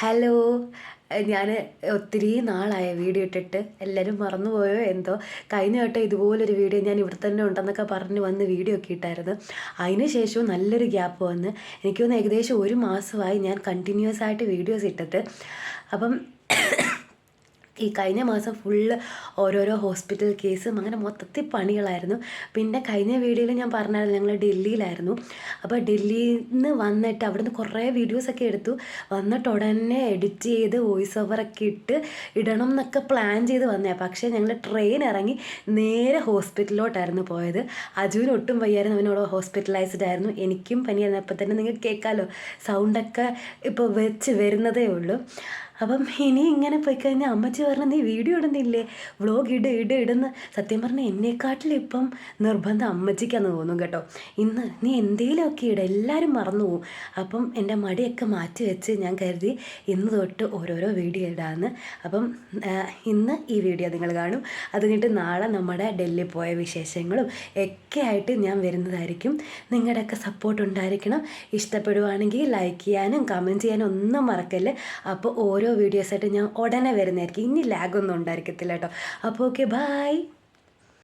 Hello. ഞാൻ ഒത്തിരി നാളായ video ഇട്ടിട്ട് എല്ലാവരും മറന്നുപോയോ എന്തോ. കഴിഞ്ഞ വട്ടം ഇതുപോലൊരു വീഡിയോ ഞാൻ ഇവിടെ തന്നെ ഉണ്ടെന്നൊക്കെ പറഞ്ഞ് വന്ന് വീഡിയോ ഒക്കെ ഇട്ടായിരുന്നു. അതിന് ശേഷവും നല്ലൊരു ഗ്യാപ്പ് വന്ന് എനിക്ക് തോന്നുന്നു ഏകദേശം ഒരു മാസമായി ഞാൻ കണ്ടിന്യൂസ് ആയിട്ട് വീഡിയോസ് ഇട്ടിട്ട്. അപ്പം ഈ കഴിഞ്ഞ മാസം ഫുള്ള് ഓരോരോ ഹോസ്പിറ്റൽ കേസും അങ്ങനെ മൊത്തത്തിൽ പണികളായിരുന്നു. പിന്നെ കഴിഞ്ഞ വീഡിയോയിൽ ഞാൻ പറഞ്ഞായിരുന്നു ഞങ്ങൾ ഡൽഹിയിലായിരുന്നു. അപ്പോൾ ഡൽഹിയിൽ നിന്ന് വന്നിട്ട് അവിടുന്ന് കുറേ വീഡിയോസൊക്കെ എടുത്തു. വന്നിട്ട് ഉടനെ എഡിറ്റ് ചെയ്ത് വോയിസ് ഓവറൊക്കെ ഇട്ട് ഇടണം എന്നൊക്കെ പ്ലാൻ ചെയ്ത് വന്നതാണ്. പക്ഷേ ഞങ്ങൾ ട്രെയിൻ ഇറങ്ങി നേരെ ഹോസ്പിറ്റലിലോട്ടായിരുന്നു പോയത്. അജുവിന് ഒട്ടും വയ്യായിരുന്നു, അവനോട് ഹോസ്പിറ്റലൈസ്ഡ് ആയിരുന്നു. എനിക്കും പനിയായിരുന്നു. അപ്പം തന്നെ നിങ്ങൾക്ക് കേൾക്കാമല്ലോ, സൗണ്ടൊക്കെ ഇപ്പോൾ വെച്ച് വരുന്നതേ ഉള്ളൂ. അപ്പം ഇനി ഇങ്ങനെ പോയി കഴിഞ്ഞാൽ അമ്മച്ചി പറഞ്ഞു നീ വീഡിയോ ഇടുന്നില്ലേ, വ്ളോഗ് ഇടുന്ന. സത്യം പറഞ്ഞാൽ എന്നെക്കാട്ടിലും ഇപ്പം നിർബന്ധം അമ്മച്ചിക്കാന്ന് തോന്നും കേട്ടോ. ഇന്ന് നീ എന്തെങ്കിലുമൊക്കെ എല്ലാവരും മറന്നു പോവും. അപ്പം എൻ്റെ മടിയൊക്കെ മാറ്റി വെച്ച് ഞാൻ കരുതി ഇന്ന് തൊട്ട് ഓരോരോ വീഡിയോ ഇടാമെന്ന്. അപ്പം ഇന്ന് ഈ വീഡിയോ നിങ്ങൾ കാണും. അത് കഴിഞ്ഞിട്ട് നാളെ നമ്മുടെ ഡൽഹി പോയ വിശേഷങ്ങളും ഒക്കെ ആയിട്ട് ഞാൻ വരുന്നതായിരിക്കും. നിങ്ങളുടെയൊക്കെ സപ്പോർട്ട് ഉണ്ടായിരിക്കണം. ഇഷ്ടപ്പെടുവാണെങ്കിൽ ലൈക്ക് ചെയ്യാനും കമൻറ്റ് ചെയ്യാനും ഒന്നും മറക്കല്ലേ. അപ്പോൾ ഓരോ വീഡിയോസായിട്ട് ഞാൻ ഉടനെ വരുന്നതായിരിക്കും. ഇനി ലാഗൊന്നും ഉണ്ടായിരിക്കത്തില്ല കേട്ടോ. അപ്പോൾ ഓക്കെ, ബൈ.